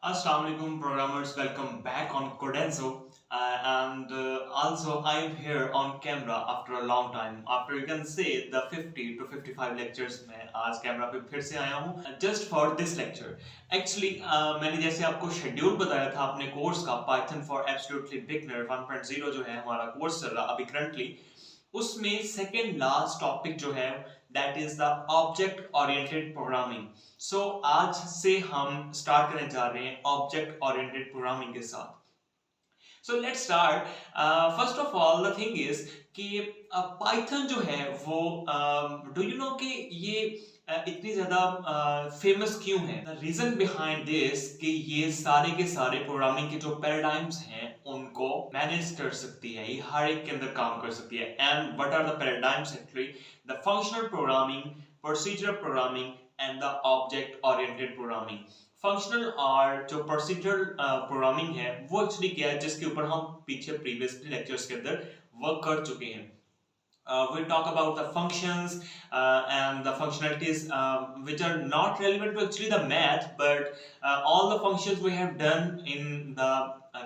Assalamu alaikum programmers, welcome back on Codenso. And also I'm here on camera after a long time. After you can say the 50 to 55 lectures में आज camera पे फिर से आया हूँ just for this lecture. Actually मैंने जैसे आपको शेड्यूल बताया था अपने कोर्स का Python for Absolutely Beginner 1.0 जो है हमारा कोर्स चल रहा अभी करंटली उसमें सेकेंड लास्ट टॉपिक जो है that is the object oriented programming. So आज से हम स्टार्ट करने जा रहे हैं ऑब्जेक्ट ओरिएंटेड प्रोग्रामिंग के साथ। So let's start. First of all the thing is कि पाइथन जो है वो डू यू नो कि ये इतनी ज्यादा फेमस क्यों है? द रीजन बिहाइंड दिस कि ये सारे के सारे प्रोग्रामिंग के जो पैराडाइम्स हैं उनको मैनेज कर सकती है, ये हर एक के अंदर काम कर सकती है। And what are the paradigms actually? The functional programming, procedural programming and the object oriented programming. Functional और जो प्रोसीजरल प्रोग्रामिंग है वो एक्चुअली क्या है जिसके ऊपर हम पीछे प्रीवियस लेक्चर्स के अंदर वर्क कर चुके हैं। We'll talk about the functions and the functionalities which are not relevant to actually the math, but all the functions we have done in the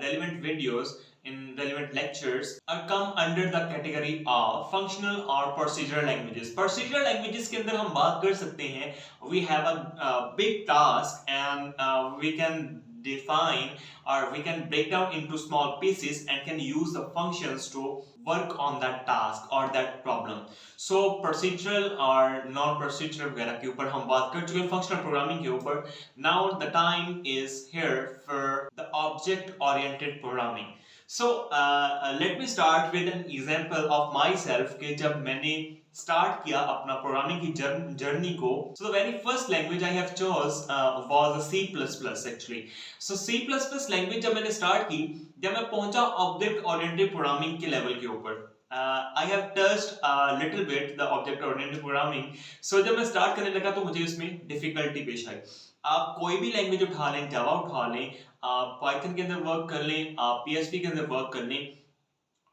relevant videos, in relevant lectures, are come under the category of functional or procedural languages. Procedural languages के अंदर हम बात कर सकते हैं we have a big task and we can define or we can break down into small pieces and can use the functions to work on that task or that problem. So procedural और non procedural वगैरह के ऊपर हम बात कर चुके हैं functional programming के ऊपर. Now the time is here for the object oriented programming. So let me start with an example of myself कि जब मैंने स्टार्ट किया अपना प्रोग्रामिंग की जर्नी को, so the very first language I have chose was C++ actually. So C++ language जब मैंने start की, जब मैं पहुंचा ऑब्जेक्ट ओरिएंटेड प्रोग्रामिंग के लेवल के ऊपर, I have touched little bit the object oriented programming. So जब मैं स्टार्ट करने लगा तो मुझे इसमें डिफिकल्टी पेश आई। आप कोई भी लैंग्वेज उठा लें, जावा उठा लें, आप पाइथन के अंदर वर्क कर लें, आप पीएचपी के अंदर वर्क कर लें,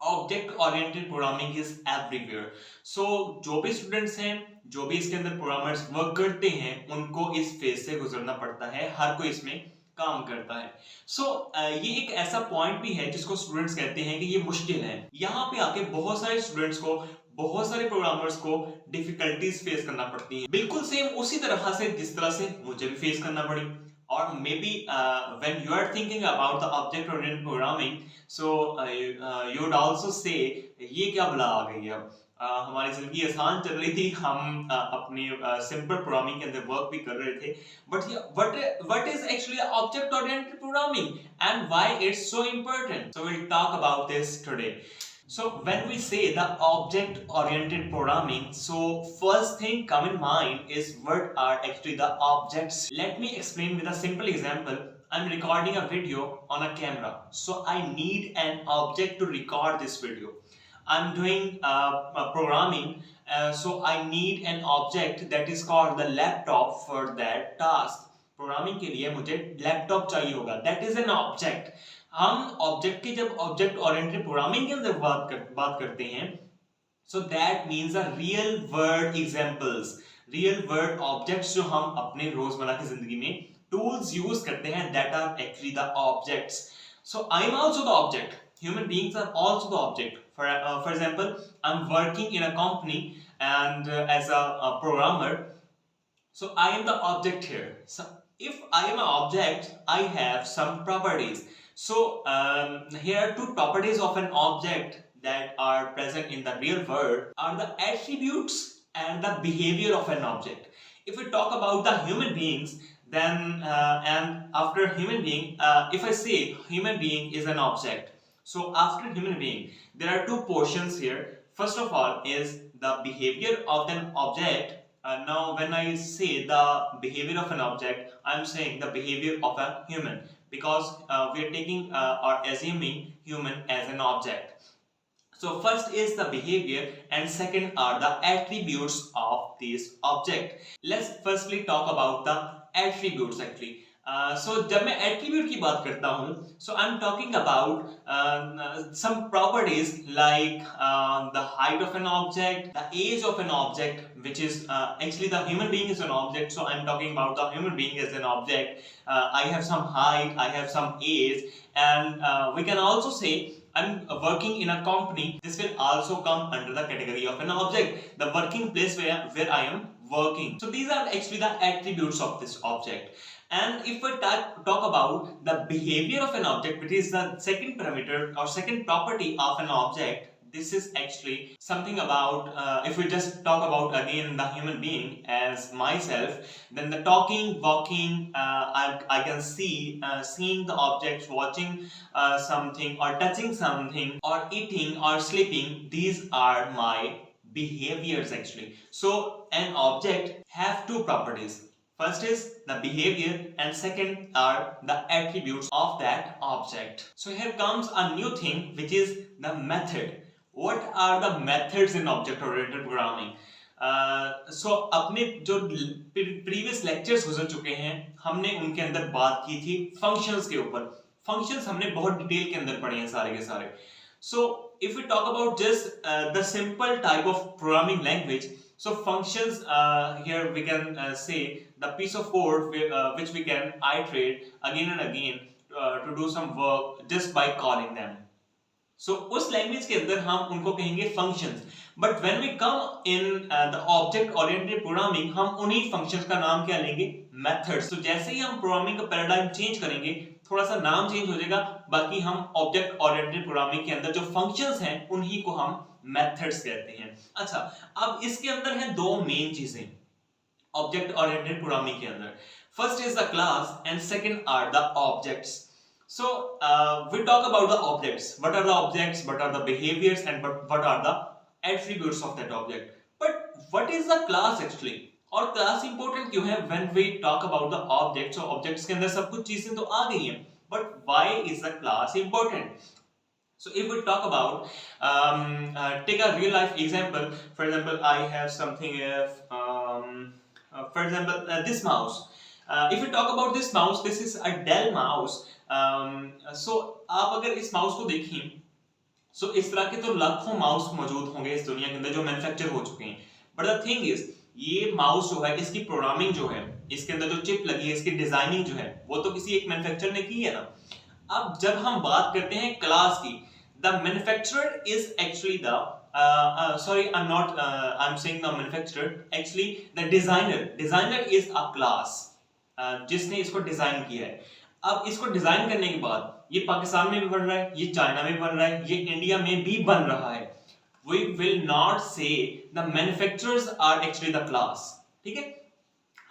object oriented programming is everywhere. So जो भी स्टूडेंट्स हैं, जो भी इसके अंदर प्रोग्रामर्स वर्क करते हैं, उनको इस फेज से गुजरना पड़ता है, हर कोई इसमें काम करता है। सो ये एक ऐसा पॉइंट भी है जिसको स्टूडेंट्स कहते हैं कि ये मुश्किल है। यहाँ पे आके बहुत सारे स्टूडेंट्स को, बहुत सारे प्रोग्रामर्स को डिफिकल्टीज फेस करना पड़ती हैं, बिल्कुल सेम उसी तरह से जिस तरह से मुझे भी फेस करना पड़ी। और may be when you are thinking about the object oriented programming, so you would also say ये क्या बला आ गई है। हमारी जिंदगी आसान चल रही थी, हम अपनी सिंपल प्रोग्रामिंग के अंदर वर्क भी कर रहे थे, but what is actually object oriented programming and why it's so important? So we'll talk about this today. So when we say the object oriented programming, so first thing come in mind is what are actually the objects. Let me explain with a simple example. I'm recording a video on a camera, so I need an object to record this video. I'm doing programming, so I need an object that is called the laptop for that task. Programming के लिए मुझे laptop चाहिए होगा, that is an object. हम object की जब object oriented programming के अंदर बात करते हैं, so that means a real world examples, real world objects जो हम अपने रोजमर्रा की जिंदगी में टूल्स यूज करते हैं, that are actually the objects. So I am also the object, human beings are also the object. For example, I'm working in a company and as a programmer, so I am the object here. So if I am an object, I have some properties. So here two properties of an object that are present in the real world are the attributes and the behavior of an object. If we talk about the human beings, then and after human being, if I say human being is an object, so after human being there are two portions here. First of all is the behavior of an object. Now when I say the behavior of an object, I'm saying the behavior of a human, because we are taking or assuming human as an object. So first is the behavior and second are the attributes of this object. Let's firstly talk about the attributes actually. So जब मैं attribute की बात करता हूँ, so I am talking about some properties like the height of an object, the age of an object, which is actually the human being is an object, so I'm talking about the human being as an object. I have some height, I have some age, and we can also say I'm working in a company. This will also come under the category of an object, the working place where I am working. So these are actually the attributes of this object. And if we talk about the behavior of an object, which is the second parameter or second property of an object, this is actually something about, if we just talk about again the human being as myself, then the talking, walking, I can see, seeing the objects, watching something, or touching something, or eating or sleeping, these are my behaviors actually. So an object have two properties. First is the behavior and second are the attributes of that object. So here comes a new thing, which is the method. What are the methods in object oriented programming? So अपने जो previous lectures गुजर चुके हैं, हमने उनके अंदर बात की थी functions के ऊपर. Functions हमने बहुत डिटेल के अंदर पढ़े हैं सारे के सारे. So if we talk about just the simple type of programming language, so functions, here we can say the piece of code which we can iterate again and again to do some work just by calling them. So उस language के अंदर हम उनको कहेंगे functions. But when we come in the object oriented programming, हम उन्हीं functions का नाम क्या लेंगे? Methods. So जैसे ही हम programming का paradigm change करेंगे, थोड़ा सा नाम चेंज हो जाएगा, बाकी हम ऑब्जेक्ट ओरिएंटेड प्रोग्रामिंग के अंदर जो फंक्शंस हैं उन्हीं को हम मेथड्स कहते हैं. अच्छा, अब इसके अंदर हैं दो मेन चीजें ऑब्जेक्ट ओरिएंटेड प्रोग्रामिंग के अंदर. First is the class and second are the objects. So we talk about the objects. What are the objects? What are the behaviors? And what are the attributes of that object? But what is the class actually? और class important क्यों है when we talk about the objects? So objects के अंदर सब कुछ चीजें तो आ गई हैं, but why is the class important? So if we talk about take a real life example. For example, I have something if for example this mouse. If we talk about this mouse, this is a Dell mouse. So आप अगर इस mouse को देखें, so इस तरह के तो लाखों माउस मौजूद होंगे इस दुनिया के अंदर जो मैन्युफैक्चर हो चुके हैं. बट द थिंग इज, ये माउस जो है, इसकी प्रोग्रामिंग जो है, इसके अंदर जो चिप लगी है, इसकी डिजाइनिंग जो है, वो तो किसी एक मैन्युफैक्चरर ने की है ना. अब जब हम बात करते हैं क्लास की, the manufacturer is actually the sorry, I'm saying the manufacturer, actually the designer is a class, जिसने इसको डिजाइन किया है. अब इसको डिजाइन करने के बाद ये पाकिस्तान में भी बन रहा है, ये चाइना में भी बन रहा है, ये इंडिया में भी बन रहा है. We will not say the manufacturers are actually the class. ठीक है,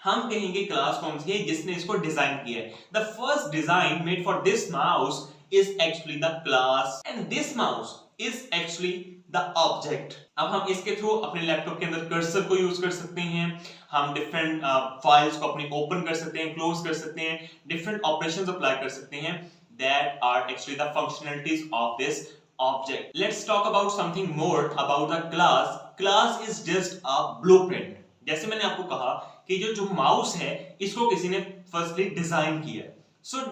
हम कहेंगे क्लास कौन सी है? जिसने इसको डिजाइन किया है. The first design made for this mouse is actually the class, and this mouse is actually the object. अब हम इसके थ्रू अपने लैपटॉप के अंदर कर्सर को यूज कर सकते हैं, हम डिफरेंट फाइल्स को अपनी ओपन कर सकते हैं, क्लोज कर सकते हैं, डिफरेंट ऑपरेशंस अप्लाई कर सकते हैं. That are actually the functionalities of this object. Let's talk about something more about the class. Class is just a blueprint. जैसे मैंने आपको कहा कि जो माउस है, इसको किसी ने फर्स्टली डिजाइन किया. So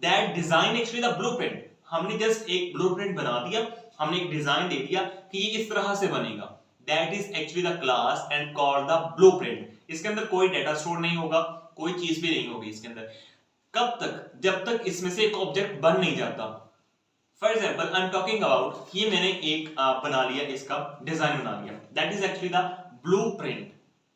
that design actually the blueprint. हमने जस्ट एक ब्लूप्रिंट बना दिया, हमने एक डिजाइन दे दिया कि ये इस तरह से बनेगा. That is actually the class and called the blueprint. इसके अंदर कोई डेटा स्टोर नहीं होगा, कोई चीज भी नहीं होगी इसके अंदर. कब तक? जब तक इसमें से एक ऑब्जेक्ट बन नहीं जाता. For example I am talking about, ये मैंने एक बना लिया, इसका डिजाइन बना लिया. That is actually the blueprint.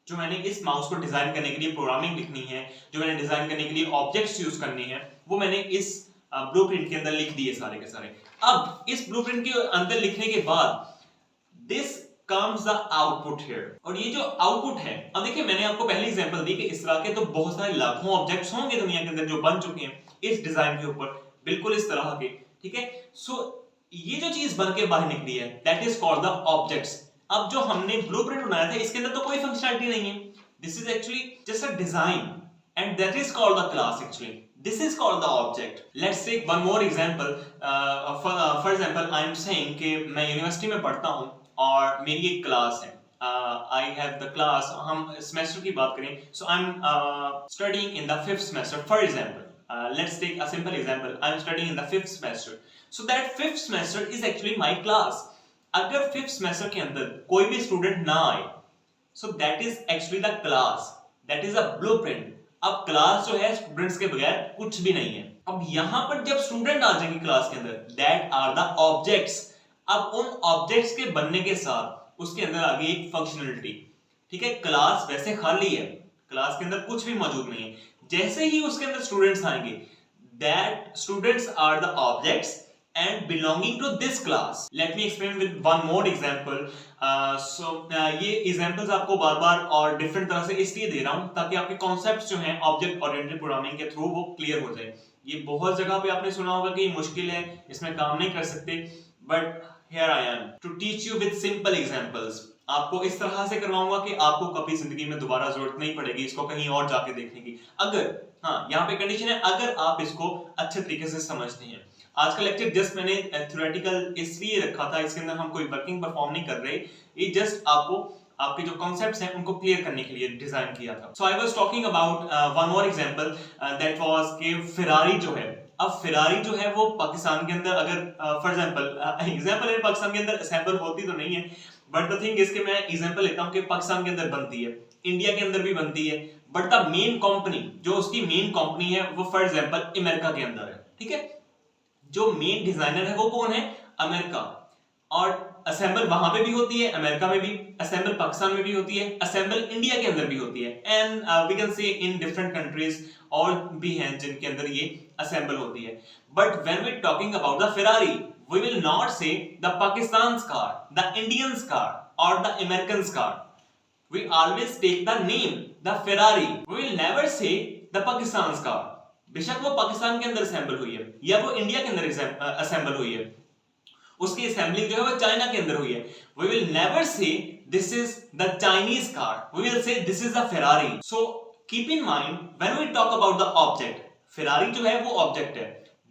जो मैंने इस माउस को डिजाइन करने के लिए प्रोग्रामिंग लिखनी है, जो मैंने डिजाइन करने के लिए ऑब्जेक्ट्स यूज करने हैं, वो मैंने इस ब्लूप्रिंट के अंदर लिख दिए सारे के सारे. अब इस ब्लूप्रिंट के अंदर लिखने के बाद this comes the output here. और ये जो आउटपुट है, अब देखिए मैंने आपको पहले एग्जांपल दी कि इस तरह के तो बहुत सारे लाखों ऑब्जेक्ट्स होंगे दुनिया के अंदर जो बन चुके हैं इस डिजाइन के ऊपर, बिल्कुल इस तरह के. ठीक है, सो ये जो चीज बन के बाहर निकली है, that is called the objects. अब जो हमने ब्लूप्रिंट बनाया था, इसके अंदर तो कोई फंक्शनैलिटी नहीं है. This is actually just a design and that is called the class actually. This is called the object. Let's take one more example. For example, I am saying कि मैं यूनिवर्सिटी में पढ़ता हूँ और मेरी एक क्लास है. I have the class. हम सेमेस्टर की बात करें, so I'm studying in the 5th semester. For example, Let's take a simple example. I am studying in the 5th semester. So that 5th semester is actually my class. अगर 5th semester के अंदर कोई भी student ना आए, so that is actually the class. That is a blueprint. अब class जो है स्टूडेंट्स के बगैर कुछ भी नहीं है. अब यहां पर जब स्टूडेंट आ जाएंगे क्लास के अंदर, that are the objects. अब उन ऑब्जेक्ट्स के बनने के साथ उसके अंदर आ गई एक फंक्शनलिटी. ठीक है, क्लास वैसे खाली है, क्लास के अंदर कुछ भी मौजूद नहीं है. जैसे ही उसके अंदर स्टूडेंट्स आएंगे, that students are the objects and belonging to this class. Let me explain with one more example. ये examples आपको बार-बार और different तरह से इसलिए दे रहा हूं ताकि आपके concepts जो हैं object oriented programming के थ्रू वो clear हो जाए. ये बहुत जगह पे आपने सुना होगा कि ये मुश्किल है, इसमें काम नहीं कर सकते, but here I am to teach you with simple examples. आपको इस तरह से करवाऊंगा कि आपको कभी जिंदगी में दोबारा जरूरत नहीं पड़ेगी इसको कहीं और जाके देखने की. अगर यहाँ पे कंडीशन है, अगर आप इसको अच्छे तरीके से समझते हैं. आज का लेक्चर जस्ट मैंने थ्योरेटिकल इसलिए रखा था, इसके अंदर हम कोई वर्किंग परफॉर्म नहीं कर रहे, ये जस्ट आपको आपके जो कॉन्सेप्ट्स हैं उनको क्लियर करने के लिए डिजाइन किया था. So I was talking about one more example that was कि फेरारी जो है, अब फेरारी जो है वो पाकिस्तान के अंदर अगर फॉर एग्जांपल है पाकिस्तान के अंदर असेंबल होती तो नहीं है, बट द थिंग इज कि मैं एग्जांपल लेता हूं कि पाकिस्तान के अंदर बनती है, इंडिया के अंदर भी बनती है, बट द मेन कंपनी जो उसकी मेन कंपनी है वो फॉर एग्जांपल अमेरिका के अंदर है. ठीक है, जो मेन डिजाइनर है वो कौन है? अमेरिका. और असेंबल वहां पे भी होती है, अमेरिका में भी, असेंबल पाकिस्तान में भी होती है, असेंबल इंडिया के अंदर भी होती है, and we can say in different countries और भी हैं जिनके अंदर ये असेंबल होती है. But when we talking about the Ferrari, we will not say the Pakistan car, the Indian car और the American car. We always take the name, the Ferrari. We will never say the Pakistan car. बेशक वो पाकिस्तान के अंदर assemble हुई है या वो India के अंदर असेंबल हुई है, उसकी असेंबलिंग जो है वो चाइना के अंदर हुई है. We will never say this is the Chinese car. We will say this is the Ferrari. So keep in mind when we talk about the object, Ferrari जो है वो ऑब्जेक्ट है,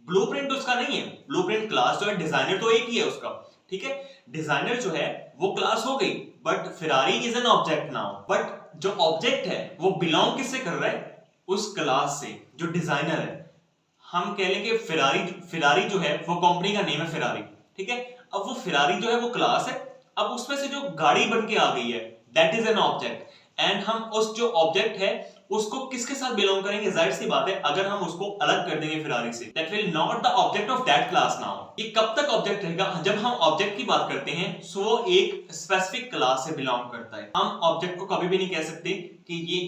ब्लूप्रिंट उसका नहीं है. ब्लूप्रिंट क्लास जो है, designer तो एक ही है उसका. ठीक है, डिजाइनर जो है वो क्लास हो गई, but Ferrari is an object now. But जो ऑब्जेक्ट है वो बिलोंग किससे कर रहा है? उस क्लास से जो डिजाइनर है. हम कह लेंगे फेरारी जो है वो कंपनी का नेम है फेरारी. ठीक है, अब वो फेरारी जो है वो क्लास है, अब उसमें से जो गाड़ी बन के आ गई है that is an object. And हम उस जो ऑब्जेक्ट है उसको किसके साथ बिलोंग करेंगे? जाहिर सी बात है अगर हम उसको अलग कर देंगे फेरारी से, that will not the object of that class now. ये कब तक ऑब्जेक्ट रहेगा? जब हम ऑब्जेक्ट की बात करते हैं सो वो एक स्पेसिफिक क्लास से बिलोंग करता है. हम ऑब्जेक्ट को कभी भी नहीं कह सकते कि ये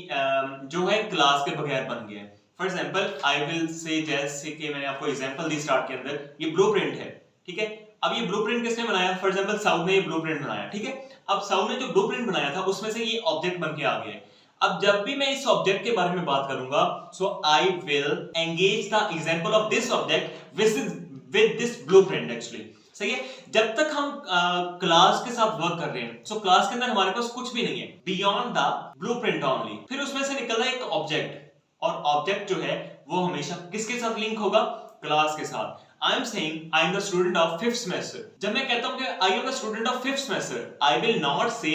जो है क्लास के बगैर बन गया है. For example I will say, जैसे कि मैंने आपको एग्जांपल दी स्टार्ट के अंदर, ये ब्लूप्रिंट है. ठीक है, अब ये ब्लूप्रिंट किसने बनाया? फॉर एग्जांपल साउथ ने ये ब्लूप्रिंट बनाया. ठीक है, अब साउथ ने जो ब्लूप्रिंट बनाया था उसमें से ये ऑब्जेक्ट बन के आ गया है. अब जब भी मैं इस ऑब्जेक्ट के बारे में बात करूंगा, so I will engage the example of this object with this blueprint. Actually सही है, जब तक हम क्लास के साथ वर्क कर रहे हैं, सो क्लास के अंदर हमारे पास कुछ भी नहीं है बियॉन्ड द ब्लूप्रिंट ओनली. फिर उसमें से निकल रहा है एक ऑब्जेक्ट, और ऑब्जेक्ट जो है वो हमेशा किसके साथ लिंक होगा? क्लास के साथ. I am saying I am the student of 5th semester. जब मैं कहता हूं कि I am the student of 5th semester, I will not say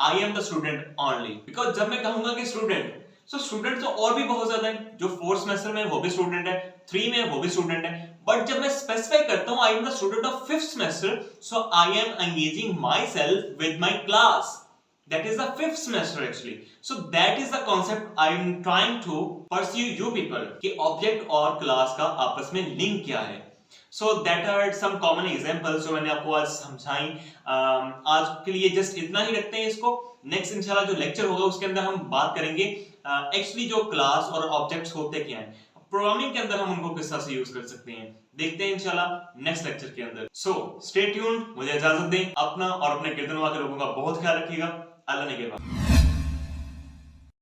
I am the student only. Because जब मैं कहूंगा कि student, so student तो और भी बहुत ज्यादा हैं. जो 4th semester में वो भी student है, 3 में वो भी student है. But जब मैं specify करता हूं I am the student of 5th semester, so I am engaging myself with my class. That is the 5th semester actually. So that is the concept I am trying to pursue you people कि object और class का आपस में link क्या है. So that are some common examples जो मैंने आपको आज समझाई. आज के लिए जस्ट इतना ही रखते हैं इसको. नेक्स्ट इंशाल्लाह जो लेक्चर होगा उसके अंदर हम बात करेंगे एक्चुअली जो क्लास और ऑब्जेक्ट्स होते क्या हैं, प्रोग्रामिंग के अंदर हम उनको किस तरह से यूज कर सकते हैं. देखते हैं इंशाल्लाह नेक्स्ट लेक्चर के अंदर. सो स्टे ट्यून्ड, मुझे इजाजत दें. अपना और अपने गिरदनवा के लोगों का बहुत ख्याल रखिएगा. अल्लाह ने के बाद.